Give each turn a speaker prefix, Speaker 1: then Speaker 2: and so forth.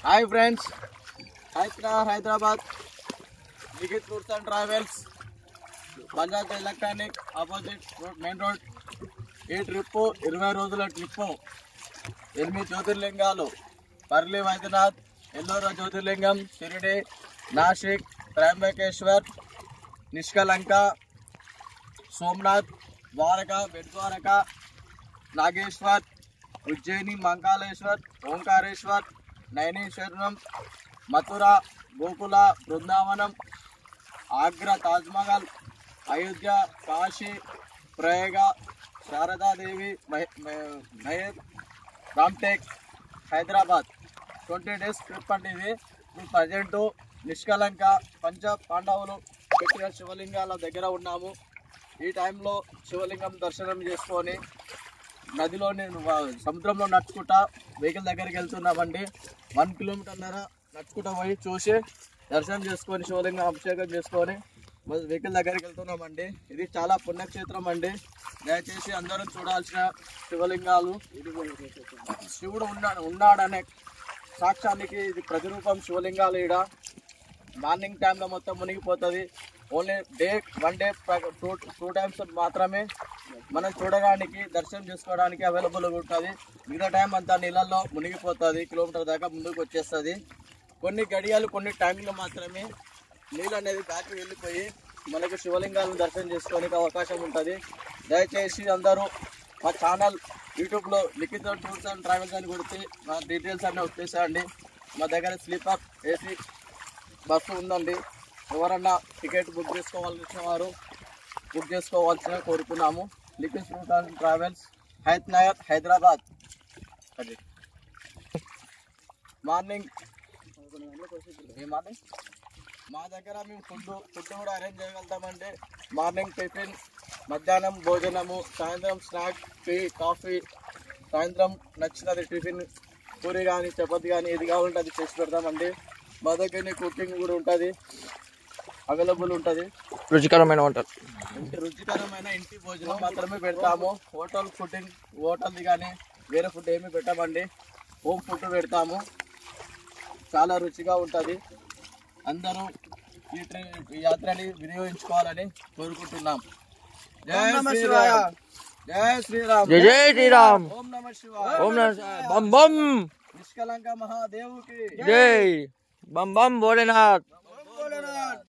Speaker 1: Hi friends, Hyderabad लिखित tours and travels Bajaj electronic opposite main road. ఈ trip 20 రోజుల trip. 8 జ్యోతిర్లింగాలు, Parli Vaidyanath, Ellora జ్యోతిర్లింగం, షిరిడి, నాసిక్, త్రయంబకేశ్వర్, నిష్కలంక, సోమనాథ్, ద్వారకా, బెట్ ద్వారకా, नागेश्वर, उज्जैनी, मंकालेश्वर, ओंकारेश्वर, नैनीश्वरम, मथुरा, गोकुला, वृंदावनम, आग्रा, ताजमहल, अयोध्या, काशी, प्रयाग, शारदा देवी, महर, रामटेक, हैदराबाद 20 days ट्रिप अंडी। प्रेजेंट निष्कलंक पंच पांडवुलु పెట్టిన శివలింగాల దగ్గర ఉన్నాము। ఈ టైంలో శివలింగం దర్శనం చేసుకొని నదిలోని సముద్రంలో నడుచుకుంటా వెహికల్ దగ్గరికి వెళ్తున్నామండి। 1 కిలోమీటర్న్నర నడుచుకుంటా పోయి చూసి దర్శనం చేసుకొని శివలింగం అభిషేకం చేసుకొని వెహికల్ దగ్గరికి వెళ్తున్నామండి। ఇది చాలా పుణ్యక్షేత్రం అండి, దయచేసి అందరూ చూడాల్సిన శివలింగాలు। శివుడు ఉన్నాడనే సాక్ష్యానికి ఇది ప్రతిరూపం శివలింగాలు। ఈడ మార్నింగ్ టైంలో మొత్తం మునిగిపోతుంది। ఓన్లీ వన్ డే 2 times మాత్రమే మనం చూడడానికి దర్శనం చేసుకోవడానికి అవైలబుల్గా ఉంటుంది। మిగతా టైం అంతా నీళ్ళల్లో మునిగిపోతుంది, కిలోమీటర్ దాకా ముందుకు వచ్చేస్తుంది। కొన్ని గడియాలు కొన్ని టైంలో మాత్రమే నీళ్ళు అనేది దాటి వెళ్ళిపోయి మనకు శివలింగాలను దర్శనం చేసుకోవడానికి అవకాశం ఉంటుంది। దయచేసి అందరూ మా ఛానల్ యూట్యూబ్లో లిఖిత టూర్స్ అండ్ ట్రావెల్స్ అని కొడితే మా డీటెయిల్స్ అన్నీ వచ్చేసాయండి। మా దగ్గర స్లీపర్ ఏసీ బస్సు ఉందండి। ఎవరన్నా టికెట్ బుక్ చేసుకోవాల్సిన వారు బుక్ చేసుకోవాల్సిన కోరుతున్నాము। Likhith tours and travels, Hayath Nagar, Hyderabad. Morning మా దగ్గర మేము ఫుడ్ కూడా అరేంజ్ చేయగలుగుతామండి। మార్నింగ్ టిఫిన్, మధ్యాహ్నం భోజనము, సాయంత్రం స్నాక్, టీ, కాఫీ, సాయంత్రం నచ్చినది టిఫిన్, పూరి కానీ చపాతి కానీ ఏది కావాలంటే అది చేసి పెడతామండి। మా దగ్గర కుకింగ్ కూడా ఉంటుంది, అవైలబుల్ ఉంటుంది।
Speaker 2: రుచికరమైన వంటలు,
Speaker 1: రుచికరమైన ఇంటి భోజనం మాత్రమే పెడతాము। హోటల్ది కానీ వేరే ఫుడ్ ఏమి పెట్టామండి, హోమ్ ఫుడ్ పెడతాము। చాలా రుచిగా ఉంటుంది। అందరూ ఈ యాత్రని వినియోగించుకోవాలని కోరుకుంటున్నాం। జై శ్రీరామ్, జై శ్రీరామ్,
Speaker 2: జై జై శ్రీరామ్,
Speaker 1: ఓం నమః శివాయ,
Speaker 2: ఓం నమః బం బం,
Speaker 1: నిష్కలంక మహాదేవుకి
Speaker 2: జై, బం బం భోలేనాథ్।